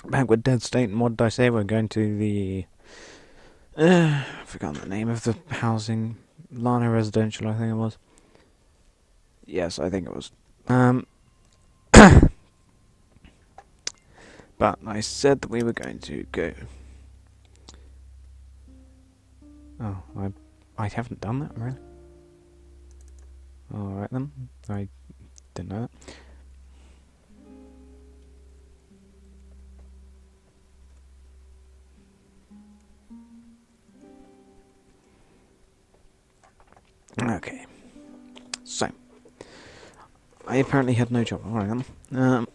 Back with Dead State, and what did I say? We're going to the... I've forgotten the name of the housing. Llano Residential, I think it was. Yes, I think it was. But I said that we were going to go. Oh, I haven't done that, really? Alright then. I didn't know that. Okay. So, I apparently had no job. Alright then.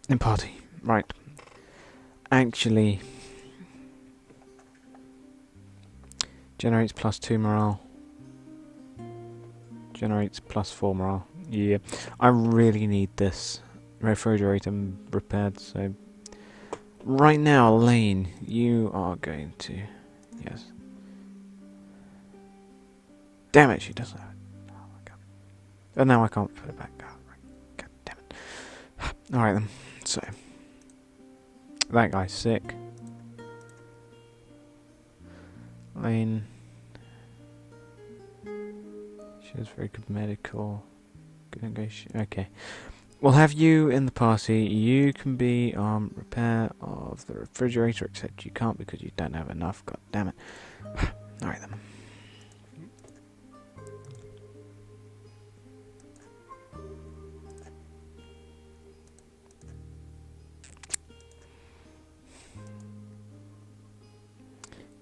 In party. Right. Actually, generates +2 morale. Generates +4 morale. Yeah. I really need this refrigerator repaired, so... Right now, Elaine, you are going to... Yes. Damn it, she doesn't have it. Oh my god. And now I can't put it back. Oh, right. God damn it. Alright then. So. That guy's sick. Elaine. She has very good medical. Good negotiation. Okay. We'll have you in the party. You can be repair of the refrigerator, except you can't because you don't have enough. God damn it. Alright then.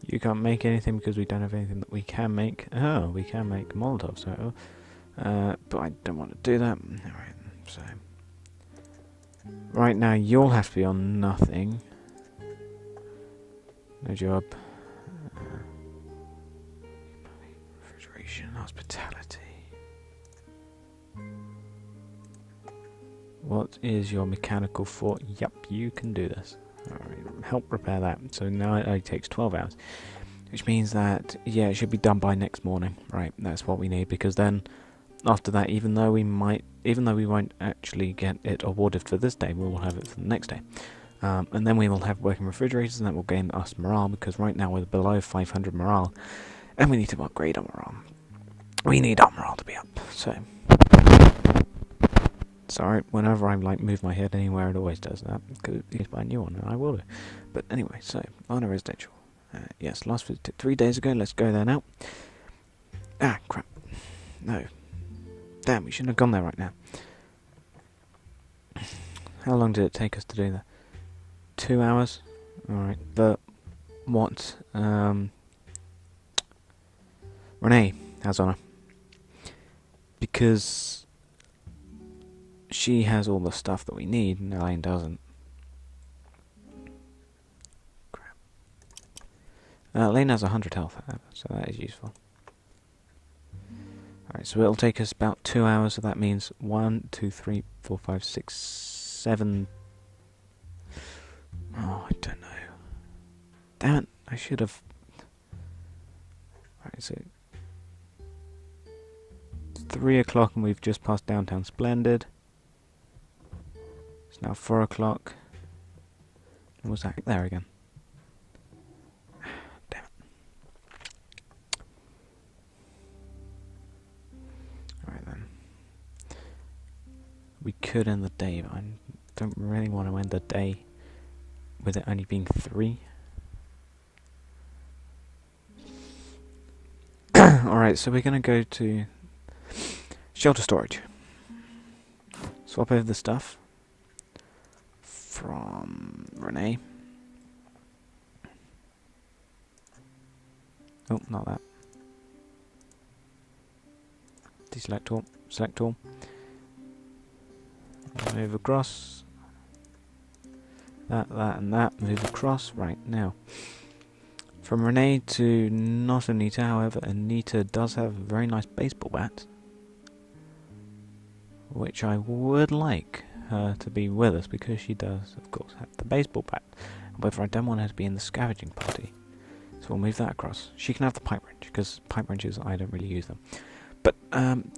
You can't make anything because we don't have anything that we can make. Oh, we can make Molotov, so... but I don't want to do that. Alright, so... Right now, you'll have to be on nothing. No job. Refrigeration, hospitality. What is your mechanical for? Yep, you can do this. Alright, help repair that. So now it only takes 12 hours. Which means that, yeah, it should be done by next morning. Right, that's what we need, because then, after that, even though we won't actually get it awarded for this day, we will have it for the next day. And then we will have working refrigerators, and that will gain us morale, because right now we're below 500 morale, and we need to upgrade our morale. We need our morale to be up, so... Sorry, whenever I move my head anywhere, it always does that, because it's by a new one, and I will do. But anyway, so, Llano Residential. Yes, last visit 3 days ago, let's go there now. Ah, crap. No. Damn, we shouldn't have gone there right now. How long did it take us to do that? 2 hours? Alright, but what Renee has on her. Because she has all the stuff that we need, and Elaine doesn't. Crap. Elaine has 100 health, so that is useful. Alright, so it'll take us about 2 hours, so that means 1, 2, 3, 4, 5, 6, 7... Oh, I don't know. Damn it, I should have... Alright, so... It's 3 o'clock and we've just passed Downtown Splendid. It's now 4 o'clock. What was that? There again. Damn it. Alright then. We could end the day, but I don't really want to end the day with it only being 3. Alright, so we're going to go to shelter storage. Swap over the stuff from Renee. Oh, not that. Deselect all. Select all. Move across. That, and that. Move across. Right, now. From Renee to not Anita, however, Anita does have a very nice baseball bat. Which I would like her to be with us, because she does, of course, have the baseball bat. However, I don't want her to be in the scavenging party. So we'll move that across. She can have the pipe wrench, because pipe wrenches, I don't really use them. But,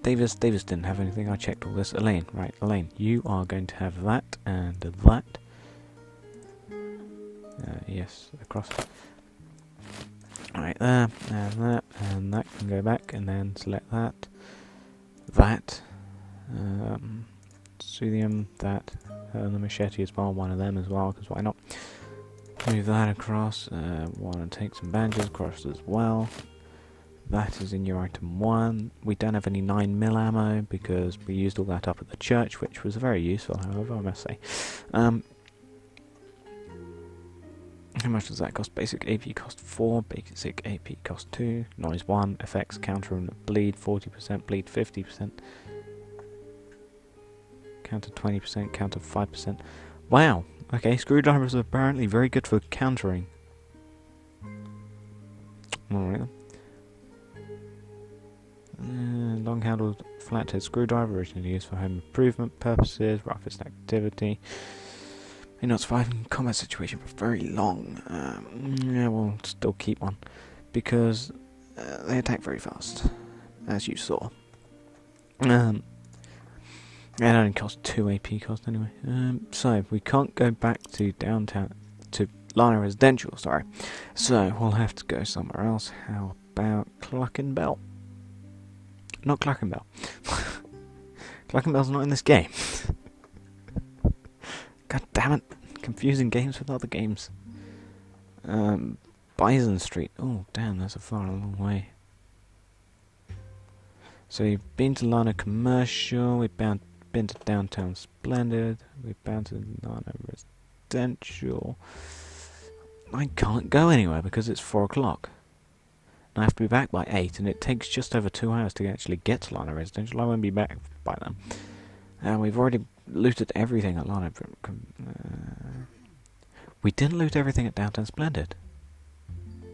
Davis didn't have anything. I checked all this. Elaine, right, Elaine, you are going to have that and that. Yes, across. Right there, and that can go back, and then select that. Suthium, that, and the machete as well, one of them as well, because why not? Move that across, want to take some bandages across as well. That is in your item 1. We don't have any 9mm ammo, because we used all that up at the church, which was very useful, however, I must say. How much does that cost? Basic AP cost 4, basic AP cost 2, noise 1, effects, counter and bleed 40%, bleed 50%, counter 20%, counter 5%. Wow, okay, screwdrivers are apparently very good for countering. Alright then. Long-handled flathead screwdriver, originally used for home improvement purposes, roughest activity. May not survive in combat situation for very long. Yeah, we'll still keep one because they attack very fast, as you saw. It only costs 2 AP cost anyway. So we can't go back to Llano Residential. Sorry. So we'll have to go somewhere else. How about Cluckenbell? Not Cluckenbell. Cluckenbell's not in this game. God damn it. Confusing games with other games. Bison Street. Oh, damn, that's a long way. So you've been to Llano Commercial, we've been to Downtown Splendid, we've been to Llano Residential. I can't go anywhere because it's 4 o'clock. I have to be back by 8, and it takes just over 2 hours to actually get to Llano Residential. I won't be back by then. And we've already looted everything at Llano. We didn't loot everything at Downtown Splendid.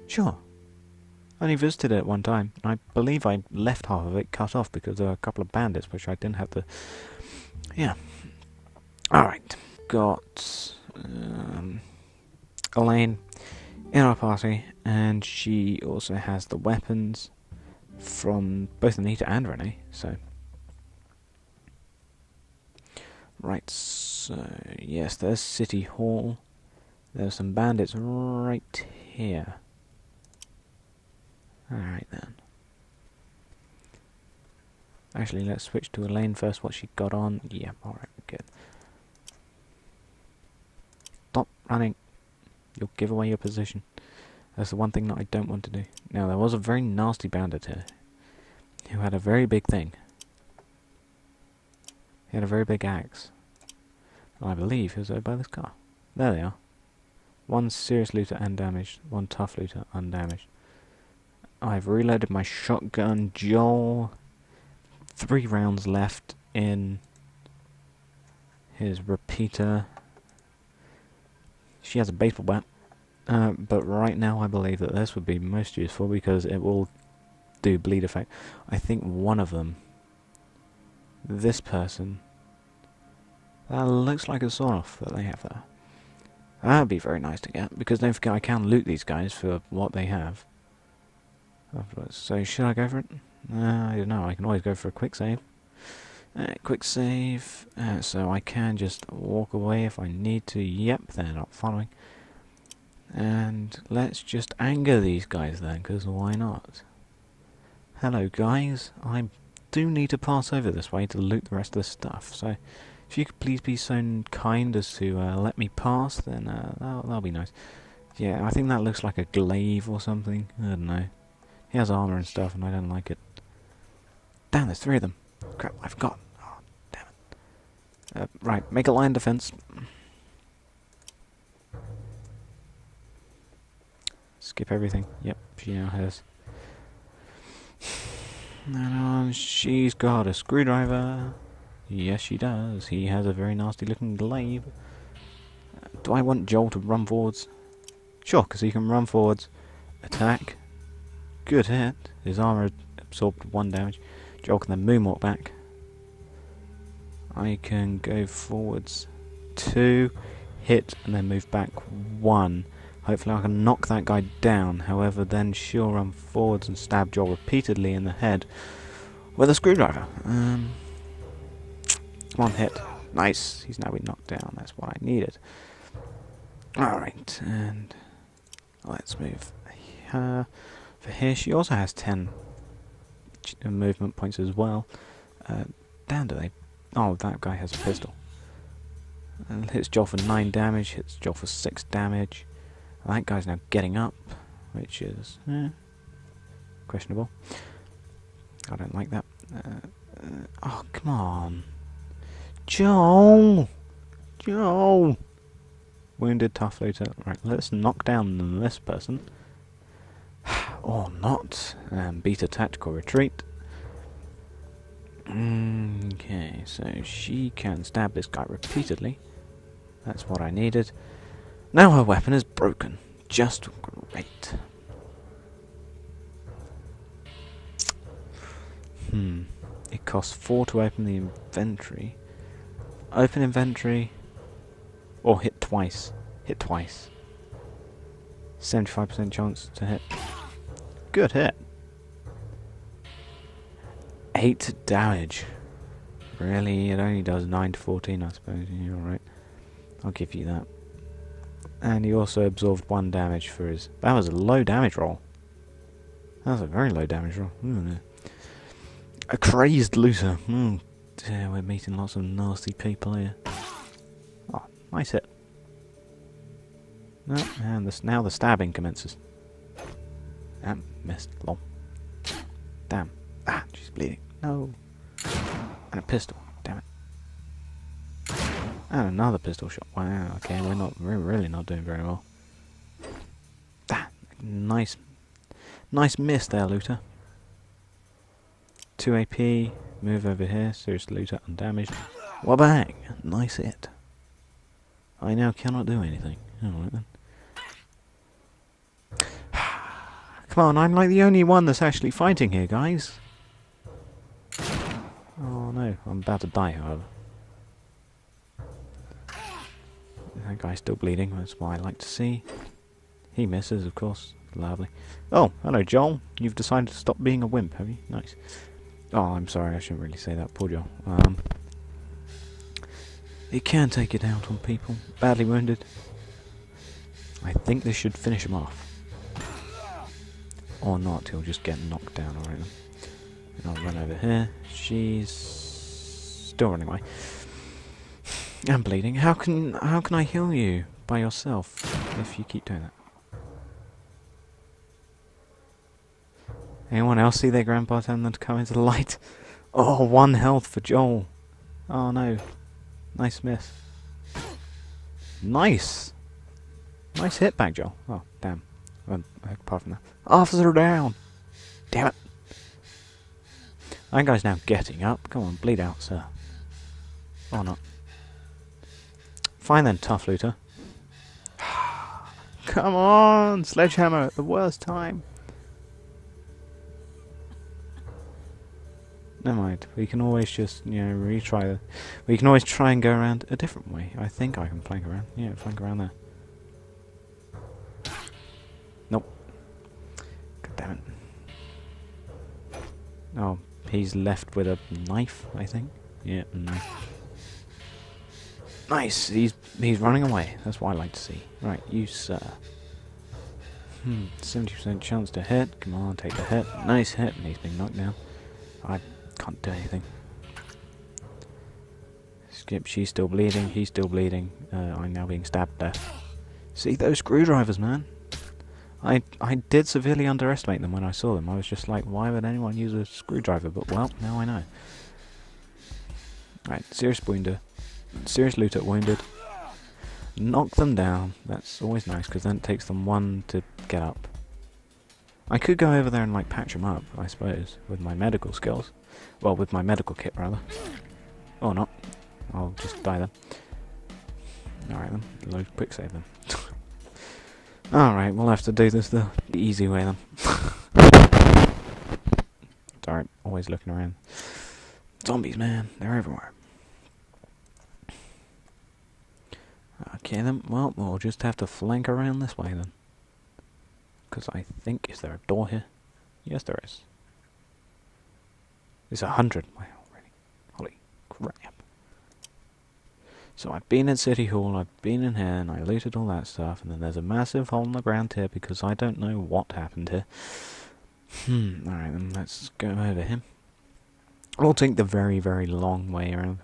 Sure. I only visited it one time. I believe I left half of it cut off because there were a couple of bandits which I didn't have to... Yeah. Alright. Got Elaine in our party, and she also has the weapons from both Anita and Renee, so... Right, so, yes, there's City Hall. There's some bandits right here. Alright then. Actually, let's switch to Elaine first, what she got on. Yeah, alright, good. Stop running. You'll give away your position. That's the one thing that I don't want to do. Now, there was a very nasty bandit here, who had a very big thing. He had a very big axe. I believe he was over by this car. There they are. One serious looter undamaged, one tough looter undamaged. I've reloaded my shotgun. Joel, 3 rounds left in his repeater. She has a baseball bat. But right now I believe that this would be most useful because it will do bleed effect. I think one of them, this person, that looks like a sawn-off that they have there. That would be very nice to get, because don't forget I can loot these guys for what they have. So should I go for it? I don't know, I can always go for a quick save. Quick save, so I can just walk away if I need to. Yep, they're not following. And let's just anger these guys then, because why not? Hello guys, I do need to pass over this way to loot the rest of the stuff, so if you could please be so kind as to let me pass, then that'll be nice. Yeah, I think that looks like a glaive or something, I don't know. He has armor and stuff and I don't like it. Damn, there's 3 of them. Crap, I forgot. Oh, damn it. Right, make a line defense. Skip everything. Yep, she now has. And she's got a screwdriver. Yes, she does. He has a very nasty looking glaive. Do I want Joel to run forwards? Sure, because he can run forwards. Attack. Good hit. His armor absorbed 1 damage. Joel can then moonwalk back. I can go forwards 2, hit, and then move back 1. Hopefully I can knock that guy down. However, then she'll run forwards and stab Joel repeatedly in the head with a screwdriver. 1 hit. Nice. He's now been knocked down. That's what I needed. Alright, and let's move her for here. She also has 10 movement points as well. Down do they? Oh, that guy has a pistol. And hits Joel for 9 damage, hits Joel for 6 damage. That guy's now getting up, which is questionable. I don't like that. Oh, come on. Joel! Joel! Wounded, tough looter. Right, let's knock down this person. Or not. Beta tactical retreat. Okay, so she can stab this guy repeatedly. That's what I needed. Now her weapon is broken. Just great. It costs 4 to open the inventory. Open inventory. Or hit twice. Hit twice. 75% chance to hit. Good hit. 8 damage. Really? It only does 9 to 14, I suppose. You're alright. I'll give you that. And he also absorbed 1 damage for his... That was a low damage roll. That was a very low damage roll. A crazed looter. Dear, we're meeting lots of nasty people here. Oh, nice hit. No, and now the stabbing commences. Missed. Lol. Damn. Ah, she's bleeding. No. And a pistol. Damn it. And another pistol shot. Wow. Okay, we're really not doing very well. Ah, nice miss there, looter. 2 AP. Move over here. Serious looter undamaged. Wabang! Nice hit. I now cannot do anything. Alright then. Come on, I'm like the only one that's actually fighting here, guys. Oh no, I'm about to die, however. That guy's still bleeding, that's what I like to see. He misses, of course. Lovely. Oh, hello, Joel. You've decided to stop being a wimp, have you? Nice. Oh, I'm sorry, I shouldn't really say that. Poor Joel. He can take it out on people. Badly wounded. I think this should finish him off. Or not, he'll just get knocked down, alright then. And I'll run over here. She's still running away. I'm bleeding. How can I heal you by yourself if you keep doing that? Anyone else see their grandpa telling them to come into the light? Oh, 1 health for Joel. Oh no. Nice miss. Nice! Nice hit back, Joel. Oh, damn. Apart from that. Officer down! Damn it! That guy's now getting up. Come on, bleed out, sir. Or not. Fine then, tough looter. Come on! Sledgehammer at the worst time. Never mind. We can always just, retry. We can always try and go around a different way. I think I can flank around. Yeah, flank around there. Nope. God damn it. Oh, he's left with a knife, I think. Yeah, a knife. Nice! He's running away. That's what I like to see. Right, you sir. 70% chance to hit. Come on, take the hit. Nice hit, and he's been knocked down. I can't do anything. Skip, she's still bleeding. He's still bleeding. I'm now being stabbed to death. See those screwdrivers, man? I did severely underestimate them when I saw them. I was just like, why would anyone use a screwdriver? But, well, now I know. Right, serious wounder. Serious looter wounded. Knock them down. That's always nice, because then it takes them 1 to get up. I could go over there and, patch them up, I suppose, with my medical skills. Well, with my medical kit, rather. Or not. I'll just die then. Alright then. Load quick save then. Alright, we'll have to do this the easy way then. Sorry, always looking around. Zombies, man. They're everywhere. Okay then, well, we'll just have to flank around this way then. Because I think, is there a door here? Yes, there is. It's 100 already. Holy crap. So I've been in City Hall, I've been in here, and I looted all that stuff, and then there's a massive hole in the ground here because I don't know what happened here. Alright then, let's go over here. We'll take the very, very long way around.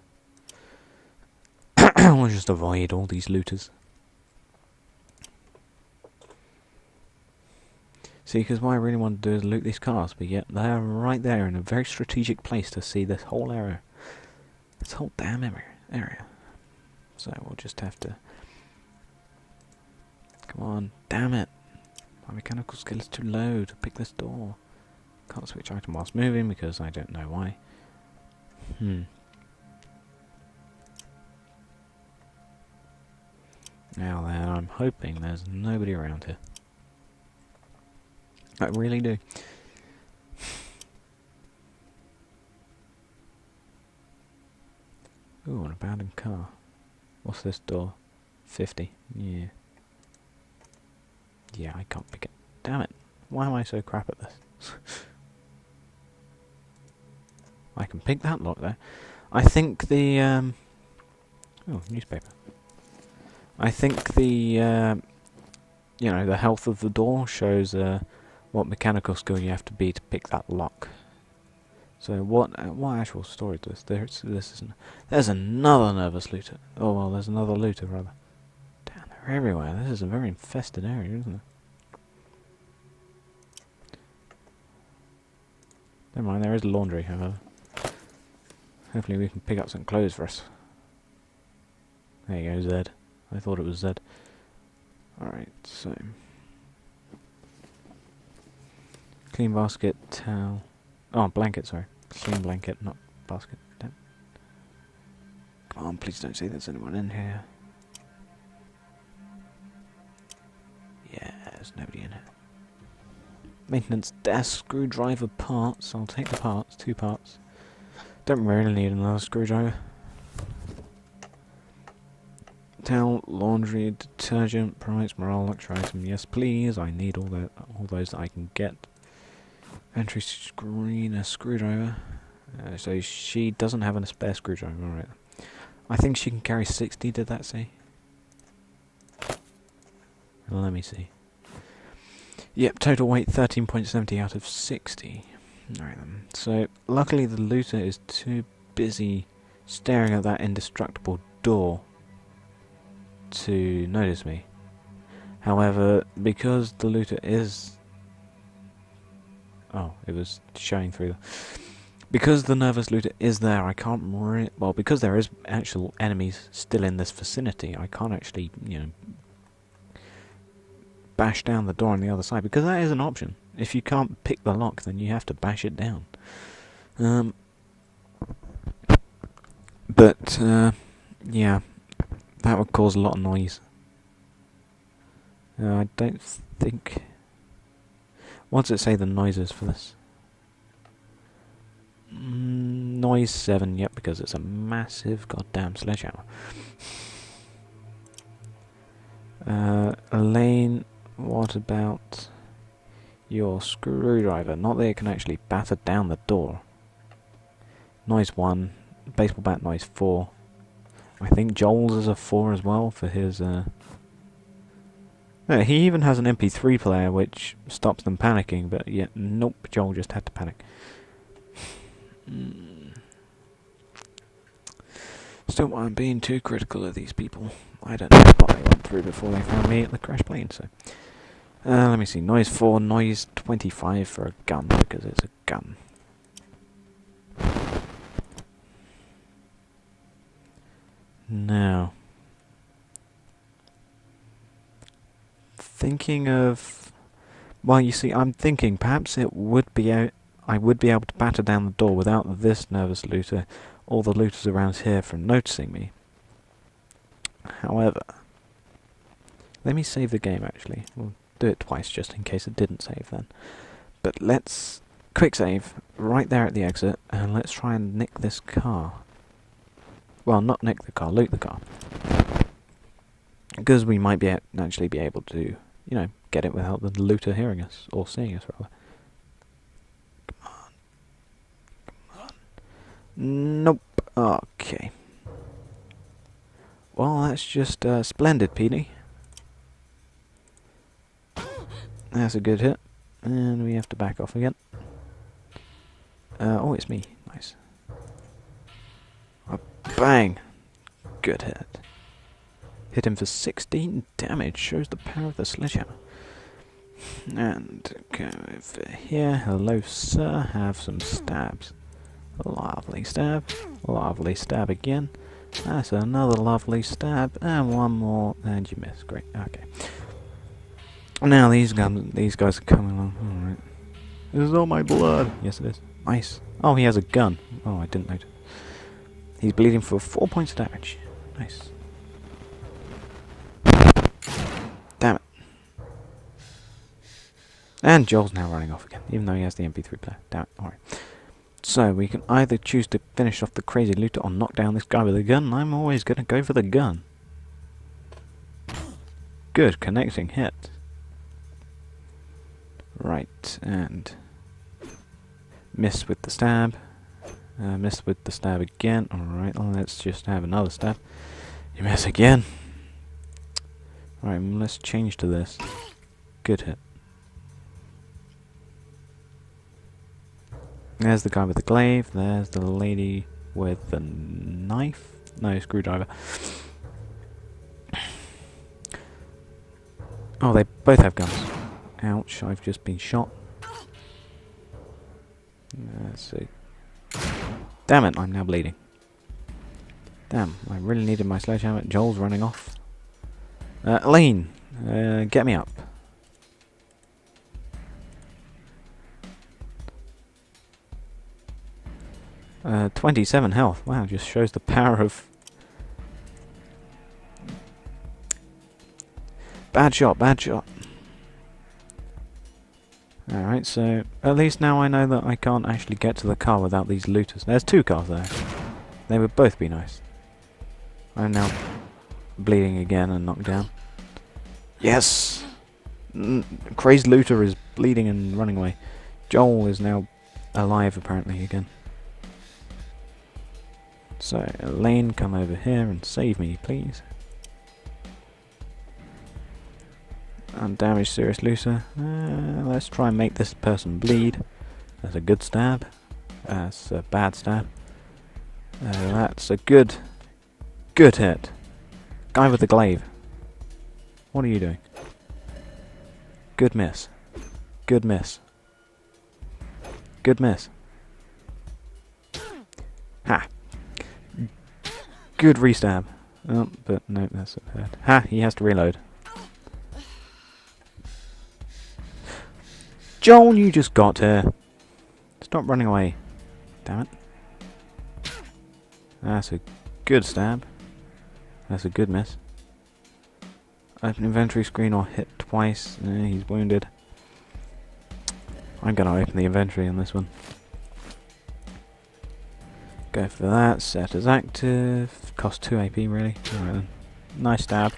We'll just avoid all these looters. See, because what I really want to do is loot these cars, but yet they're right there in a very strategic place to see this whole area. This whole damn area. So we'll just have to... Come on, damn it! My mechanical skill is too low to pick this door. Can't switch item whilst moving because I don't know why. Now then, I'm hoping there's nobody around here. I really do. Ooh, an abandoned car. What's this door? 50. Yeah. Yeah, I can't pick it. Damn it. Why am I so crap at this? I can pick that lock there. I think the, oh, newspaper. I think the, you know, the health of the door shows, what mechanical skill you have to be to pick that lock. So what actual story is this? There's another nervous looter. Oh well, there's another looter rather. Damn, they're everywhere. This is a very infested area, isn't it? Never mind, there is laundry, however. Hopefully we can pick up some clothes for us. There you go, Zed. I thought it was Zed. Alright, so... Clean basket, towel... Oh, blanket, sorry. Clean blanket, not basket. Damn. Come on, please don't say there's anyone in here. Yeah, there's nobody in here. Maintenance desk, screwdriver parts. I'll take the parts, 2 parts. Don't really need another screwdriver. Towel, laundry, detergent, price, morale, luxury item. Yes, please. I need all those that I can get. Entry screen, a screwdriver. So she doesn't have a spare screwdriver. Alright. I think she can carry 60. Did that say? Let me see. Yep, total weight 13.70 out of 60. Alright then. So luckily the looter is too busy staring at that indestructible door to notice me. However, because the looter is... Oh, it was showing through. Because the nervous looter is there, I can't well, because there is actual enemies still in this vicinity, I can't actually, you know, bash down the door on the other side, because that is an option. If you can't pick the lock, then you have to bash it down. But yeah, that would cause a lot of noise. I don't think... What does it say the noise is for this? Noise 7, yep, because it's a massive goddamn sledgehammer. Elaine, what about your screwdriver? Not that it can actually batter down the door. Noise 1, baseball bat noise 4. I think Joel's is a 4 as well for his... No, he even has an MP3 player which stops them panicking, but yeah, nope, Joel just had to panic. Still, I'm being too critical of these people. I don't know what they went through before they found me at the crash plane, so... let me see, noise 4, noise 25 for a gun, because it's a gun. Now... Thinking of... Well, you see, I'm thinking perhaps it would be I would be able to batter down the door without this nervous looter or the looters around here from noticing me. However, let me save the game actually. We'll do it twice just in case it didn't save then. But let's quick save right there at the exit and let's try and nick this car. Well, not nick the car, loot the car. Because we might actually be able to, you know, get it without the looter hearing us, or seeing us rather. Come on. Come on. Nope. Okay. Well, that's just splendid, Petey. That's a good hit. And we have to back off again. Oh, it's me. Nice. Oh, bang! Good hit. Hit him for 16 damage. Shows the power of the sledgehammer. And go over here. Hello, sir. Have some stabs. Lovely stab. Lovely stab again. That's another lovely stab. And one more. And you miss. Great. Okay. Now these guys are coming along. Alright. This is all my blood. Yes, it is. Nice. Oh, he has a gun. Oh, I didn't notice. He's bleeding for 4 points of damage. Nice. Damn it. And Joel's now running off again, even though he has the MP3 player. Damn it. Alright. So, we can either choose to finish off the crazy looter or knock down this guy with a gun. I'm always going to go for the gun. Good, connecting hit. Right, and miss with the stab. Miss with the stab again. Alright, let's just have another stab. You miss again. Alright, let's change to this. Good hit. There's the guy with the glaive. There's the lady with the knife. No, screwdriver. Oh, they both have guns. Ouch, I've just been shot. Let's see. Damn it, I'm now bleeding. Damn, I really needed my sledgehammer. Joel's running off. Elaine, get me up. Uh, 27 health. Wow, just shows the power of... Bad shot, bad shot. Alright, so at least now I know that I can't actually get to the car without these looters. There's 2 cars there. They would both be nice. I'm now bleeding again and knocked down. Yes! Crazed looter is bleeding and running away. Joel is now alive apparently again. So, Elaine, come over here and save me, please. Undamaged serious looter. Let's try and make this person bleed. That's a good stab. That's a bad stab. That's a good hit. Guy with the glaive. What are you doing? Good miss. Good miss. Good miss. Ha! Good restab. Oh, but no, that's a hurt. Ha! He has to reload. Joel, you just got here. Stop running away. Damn it. That's a good stab. That's a good miss. Open inventory screen or hit twice. He's wounded. I'm going to open the inventory on this one. Go for that. Set as active. Cost 2 AP really. Alright then. Nice stab.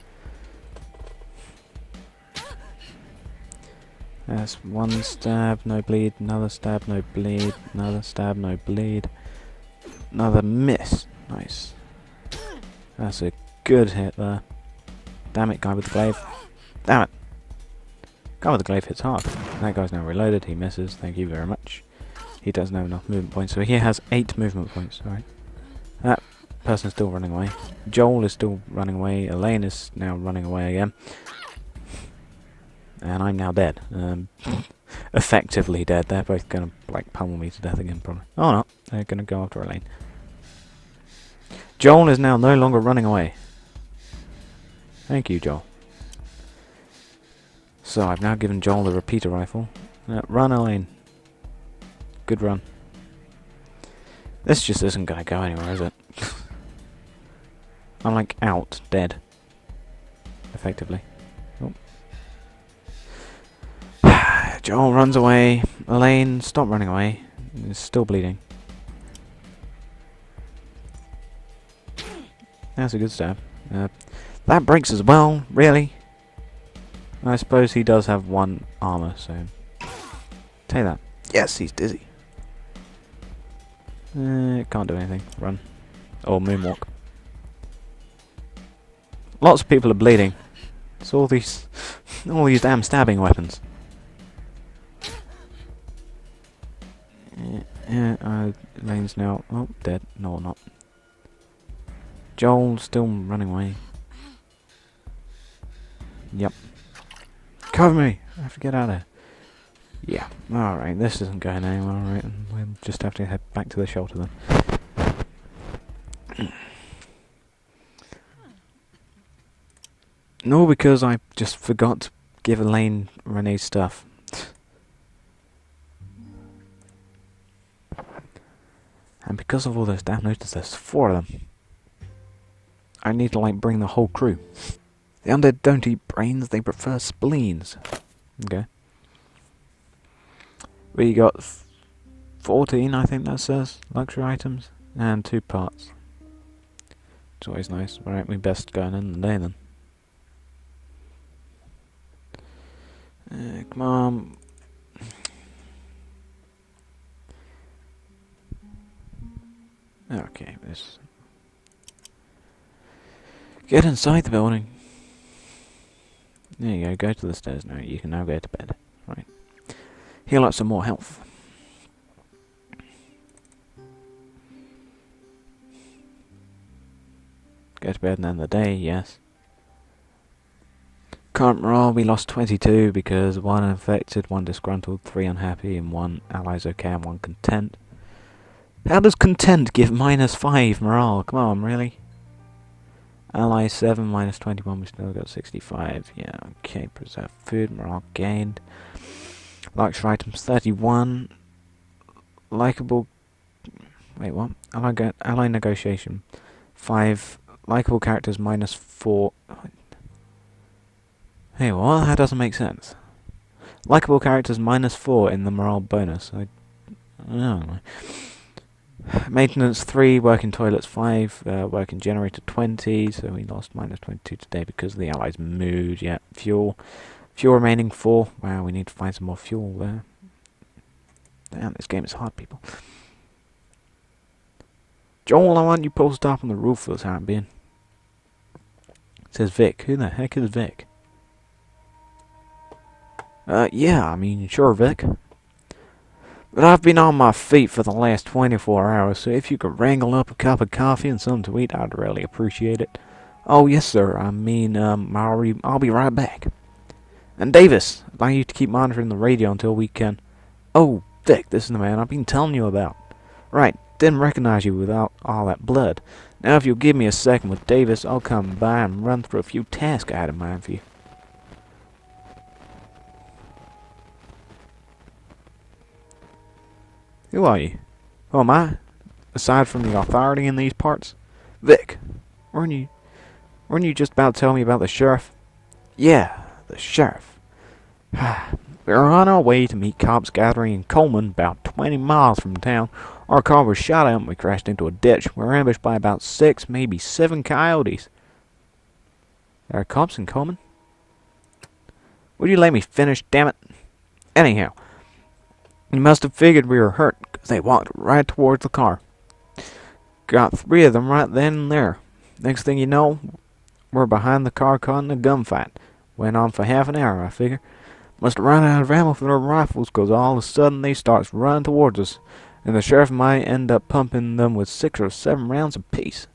That's one stab, no bleed. Another stab, no bleed. Another stab, no bleed. Another miss. Nice. That's a good hit there. Damn it, guy with the glaive. Damn it. Guy with the glaive hits hard. That guy's now reloaded. He misses. Thank you very much. He doesn't have enough movement points, so he has 8 movement points. Alright. That person's still running away. Joel is still running away. Elaine is now running away again. And I'm now dead. Effectively dead. They're both going to like pummel me to death again, probably. Oh no, they're going to go after Elaine. Joel is now no longer running away. Thank you, Joel. So I've now given Joel the repeater rifle. Run, Elaine. Good run. This just isn't going to go anywhere, is it? I'm like out, dead. Effectively. Oh. Joel runs away. Elaine, stop running away. Is still bleeding. That's a good stab. That breaks as well, really. I suppose he does have 1 armor, so... Take that. Yes, he's dizzy. Can't do anything. Run. Or moonwalk. Lots of people are bleeding. It's all these damn stabbing weapons. Yeah, Lane's now... Oh, dead. No, not. Joel's still running away. Yep. Cover me! I have to get out of here. Yeah. Alright, this isn't going anywhere, alright. We'll just have to head back to the shelter then. No, because I just forgot to give Elaine Renee's stuff. And because of all those damn notices, there's 4 of them. I need to, like, bring the whole crew. The undead don't eat brains, they prefer spleens. Okay. We got 14, I think that says, luxury items, and 2 parts. It's always nice. Alright, we best go in the day then. Come on. Okay, this. Get inside the building. There you go, go to the stairs now. You can now go to bed. Right. Heal up some more health. Go to bed and end the day, yes. Current morale, we lost 22 because 1 infected, 1 disgruntled, 3 unhappy, and 1 allies okay and 1 content. How does content give -5 morale? Come on, really? Ally 7, -21, we still got 65. Yeah, okay, preserve food, morale gained. Luxury items 31. Likeable... Wait, what? Ally negotiation 5. Likeable characters -4. Hey, what? That doesn't make sense. Likeable characters -4 in the morale bonus. I don't know. Maintenance 3, working toilets 5, working generator 20, so we lost -22 today because of the allies' mood. Yeah, fuel remaining 4. Wow, we need to find some more fuel there. Damn, this game is hard, people. Joel, I want you posted up on the roof for the time being. It says Vic. Who the heck is Vic? Yeah, I mean, sure, Vic. But I've been on my feet for the last 24 hours, so if you could wrangle up a cup of coffee and something to eat, I'd really appreciate it. Oh, yes, sir. I mean, I'll be right back. And Davis, I'd like you to keep monitoring the radio until we can... Oh, Vic, this is the man I've been telling you about. Right, didn't recognize you without all that blood. Now, if you'll give me a second with Davis, I'll come by and run through a few tasks I had in mind for you. Who are you? Who am I? Aside from the authority in these parts? Vic, weren't you just about to tell me about the sheriff? Yeah, the sheriff. We were on our way to meet cops gathering in Coleman, about 20 miles from town. Our car was shot at and we crashed into a ditch. We were ambushed by about 6, maybe 7 coyotes. There are cops in Coleman? Would you let me finish, damn it? Anyhow, you must have figured we were hurt, because they walked right towards the car. Got 3 of them right then and there. Next thing you know, we're behind the car caught in a gunfight. Went on for half an hour, I figure. Must have run out of ammo for their rifles, because all of a sudden they starts running towards us, and the sheriff might end up pumping them with 6 or 7 rounds apiece.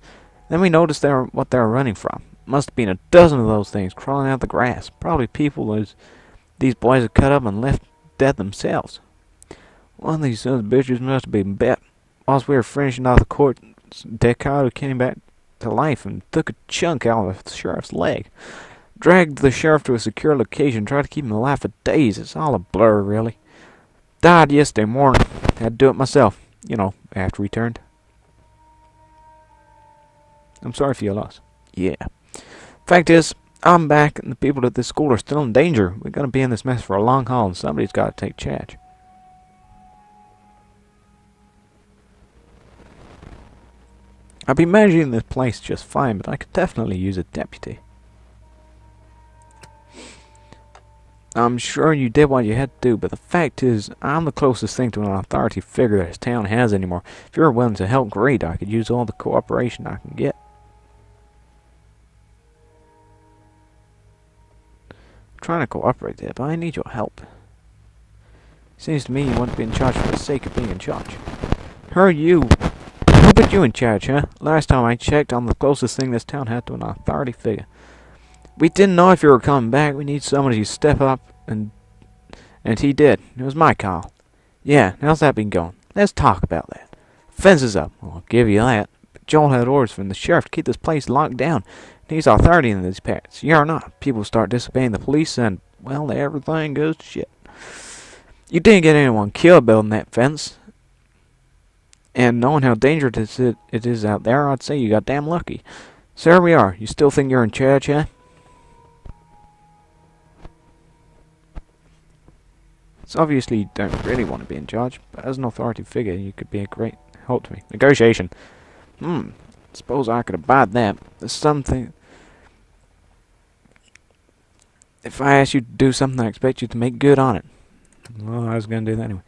Then we noticed what they were running from. Must have been a dozen of those things crawling out of the grass. Probably people these boys had cut up and left dead themselves. One of these sons of bitches must have been bet. Whilst we were finishing off the court, Decato came back to life and took a chunk out of the sheriff's leg. Dragged the sheriff to a secure location, tried to keep him alive for days. It's all a blur, really. Died yesterday morning. Had to do it myself, after we turned. I'm sorry for your loss. Yeah. Fact is, I'm back and the people at this school are still in danger. We're going to be in this mess for a long haul and somebody's got to take charge. I've been managing this place just fine, but I could definitely use a deputy. I'm sure you did what you had to do, but the fact is, I'm the closest thing to an authority figure this town has anymore. If you're willing to help, great. I could use all the cooperation I can get. trying to cooperate there, but I need your help. Seems to me you want to be in charge for the sake of being in charge. Who are you? Who put you in charge, huh? Last time I checked, I'm the closest thing this town had to an authority figure. We didn't know if you were coming back. We need somebody to step up, and he did. It was my call. Yeah, how's that been going? Let's talk about that. Fence is up. I'll give you that. But Joel had orders from the sheriff to keep this place locked down. He's authority in these parts. You're not. People start disobeying the police, and, well, everything goes to shit. You didn't get anyone killed building that fence. And knowing how dangerous it is out there, I'd say you got damn lucky. So here we are. You still think you're in charge, huh? It's obviously you don't really want to be in charge, but as an authority figure, you could be a great help to me. Negotiation. Suppose I could abide that. There's something... If I ask you to do something, I expect you to make good on it. Well, I was going to do that anyway.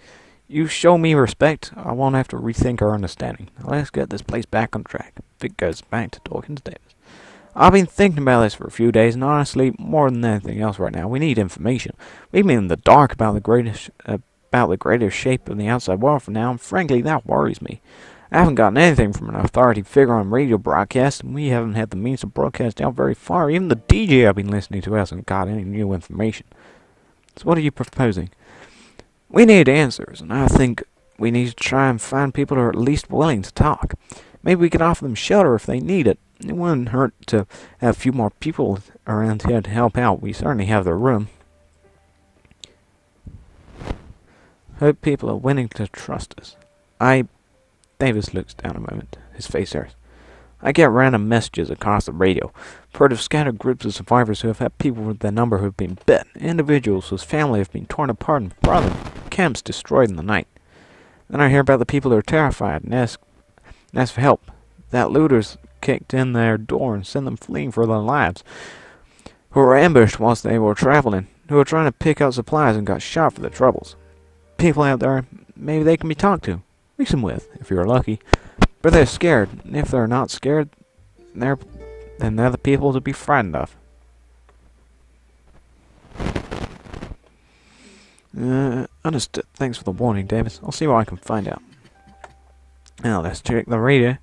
You show me respect, I won't have to rethink our understanding. Now let's get this place back on track. If it goes back to Dawkins Davis. I've been thinking about this for a few days, and honestly, more than anything else right now, we need information. We've been in the dark about the greater shape of the outside world for now, and frankly, that worries me. I haven't gotten anything from an authority figure on radio broadcast, and we haven't had the means to broadcast out very far. Even the DJ I've been listening to hasn't got any new information. So what are you proposing? We need answers, and I think we need to try and find people who are at least willing to talk. Maybe we could offer them shelter if they need it. It wouldn't hurt to have a few more people around here to help out. We certainly have the room. Hope people are willing to trust us. Davis looks down a moment, his face serious. I get random messages across the radio. Part of scattered groups of survivors who have had people with their number who have been bit. Individuals whose family have been torn apart and brought in camps destroyed in the night. Then I hear about the people who are terrified and ask for help. That looters kicked in their door and sent them fleeing for their lives. Who were ambushed whilst they were traveling. Who were trying to pick up supplies and got shot for their troubles. People out there, maybe they can be talked to. Reason with, if you're lucky. But they're scared. And if they're not scared, then they're the people to be frightened of. Understood. Thanks for the warning, Davis. I'll see what I can find out. Now, let's check the radio.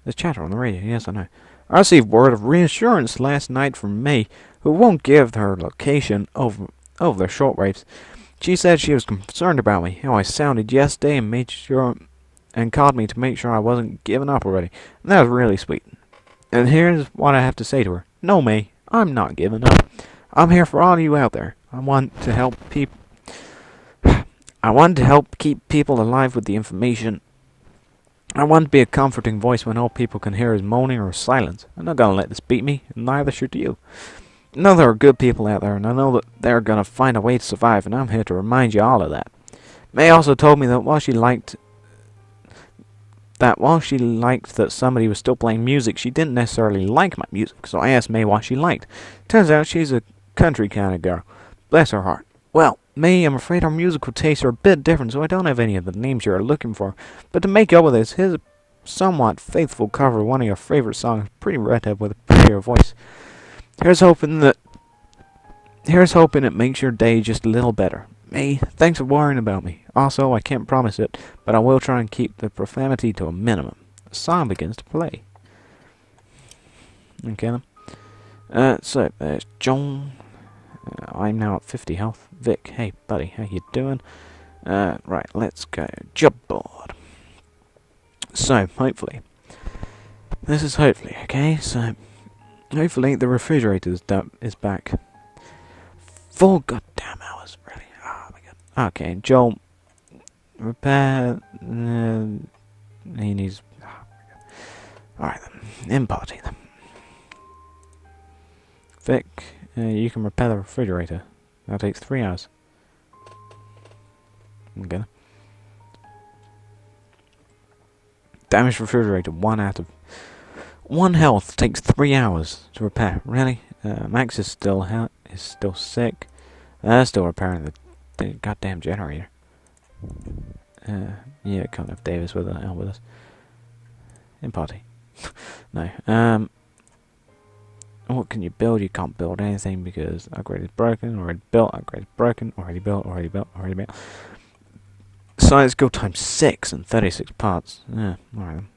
There's chatter on the radio, yes, I know. I received word of reassurance last night from May, who won't give her location over their shortwaves. She said she was concerned about me, how I sounded yesterday, and called me to make sure I wasn't giving up already. And that was really sweet. And here's what I have to say to her. No, May, I'm not giving up. I'm here for all of you out there. I want to help keep people alive with the information. I want to be a comforting voice when all people can hear is moaning or silence. I'm not going to let this beat me, and neither should you. I know there are good people out there, and I know that they're going to find a way to survive, and I'm here to remind you all of that. May also told me that while she liked that somebody was still playing music, she didn't necessarily like my music, so I asked May what she liked. Turns out she's a country kind of girl. Bless her heart. Well, May, I'm afraid our musical tastes are a bit different, so I don't have any of the names you're looking for. But to make up with this, here's a somewhat faithful cover of one of your favorite songs, Pretty Redhead with a prettier voice. Here's hoping it makes your day just a little better. May, thanks for worrying about me. Also, I can't promise it, but I will try and keep the profanity to a minimum. The song begins to play. Okay then. So, there's John. I'm now at 50 health. Vic, hey buddy, how you doing? Right, let's go. Job board. So, hopefully. This is hopefully, okay? So, hopefully the refrigerator is back. 4 goddamn hours, really. Oh my god. Okay, Joel. Repair. He needs. Oh my god. Alright then. In party then. Vic, you can repair the refrigerator. That takes 3 hours. Okay. Damaged refrigerator, 1 out of 1 health takes 3 hours to repair. Really? Max is still sick. Still repairing the goddamn generator. Yeah, can't have Davis with us. In party. No. What can you build? You can't build anything because upgrade is broken, already built, upgrade is broken, already built, already built, already built. Science skill times 6 and 36 parts. Yeah, alright then.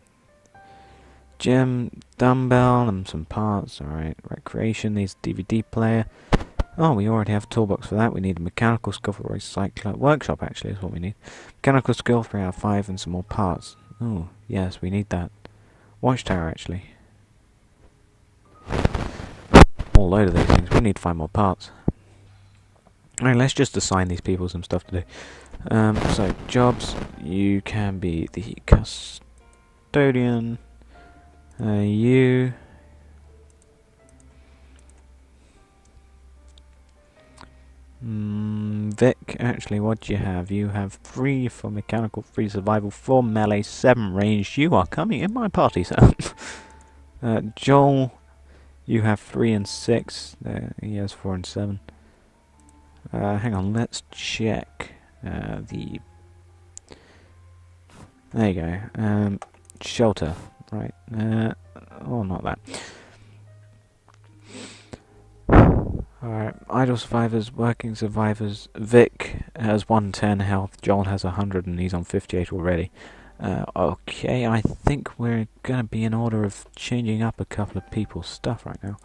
Gym, dumbbell, and some parts. Alright, recreation needs DVD player. Oh, we already have a toolbox for that. We need a mechanical skill for recycler. Workshop, actually, is what we need. Mechanical skill, 3 out of 5, and some more parts. Oh, yes, we need that. Watchtower, actually. A load of these things. We need to find more parts. Alright, let's just assign these people some stuff to do. So, jobs. You can be the custodian. You... Vic, actually, what do you have? You have 3 for mechanical, 3 survival, 4 melee, 7 range. You are coming in my party, sir. Joel, you have 3 and 6. He has 4 and 7. Hang on, let's check the... There you go. Shelter, right. Oh, not that. Alright, idle survivors, working survivors. Vic has 110 health, Joel has 100 and he's on 58 already. Okay, I think we're going to be in order of changing up a couple of people's stuff right now.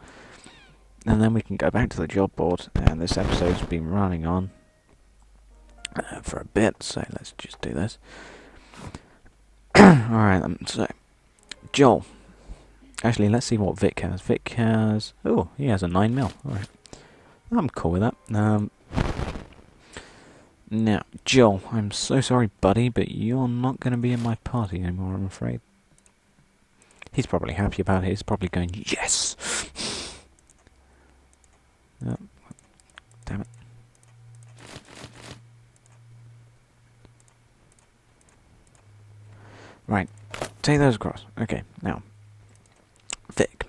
And then we can go back to the job board, and this episode's been running on for a bit, so let's just do this. Alright then, so, Joel. Actually, let's see what Vic has. Vic has... Oh, he has a 9 mil, alright. I'm cool with that. Now, Joel, I'm so sorry, buddy, but you're not going to be in my party anymore, I'm afraid. He's probably happy about it. He's probably going, yes! Oh, damn it. Right, take those across. Okay, now, Vic.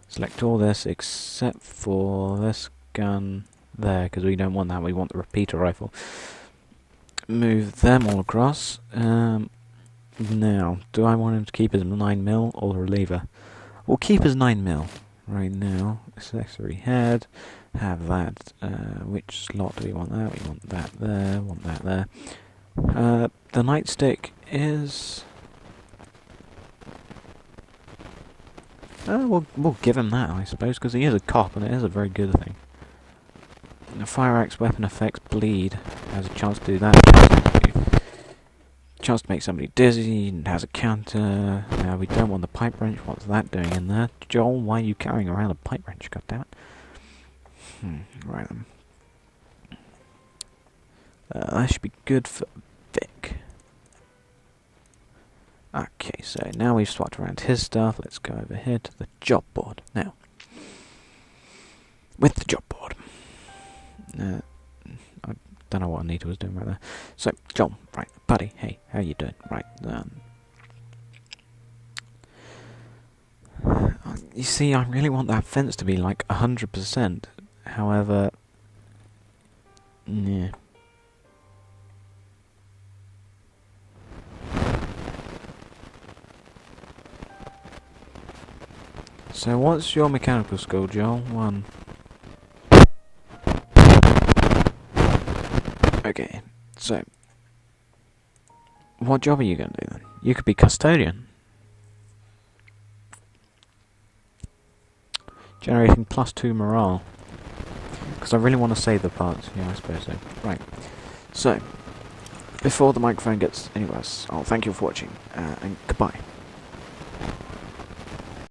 Select all this except for this gun there, because we don't want that, we want the repeater rifle. Move them all across. Now, do I want him to keep his 9mm or the reliever? We'll keep his 9mm right now. Accessory head, have that. Which slot do we want that? We want that there, want that there. The nightstick is... we'll give him that, I suppose, because he is a cop, and it is a very good thing. The fire axe weapon effects bleed. Has a chance to do that. Chance to make somebody dizzy, and has a counter. Now we don't want the pipe wrench. What's that doing in there? Joel, why are you carrying around a pipe wrench? God damn it. Right then. That should be good for Vic. Okay, so now we've swapped around his stuff. Let's go over here to the job board. Now, with the job board, I don't know what Anita was doing right there. So, Joel, right, buddy, hey, how you doing? Right, you see, I really want that fence to be like 100%. However, yeah. So what's your mechanical skill, Joel? 1. Okay, so what job are you going to do then? You could be custodian. Generating +2 morale. Because I really want to save the parts. Yeah, I suppose so. Right. So, before the microphone gets any worse, I'll thank you for watching, and goodbye.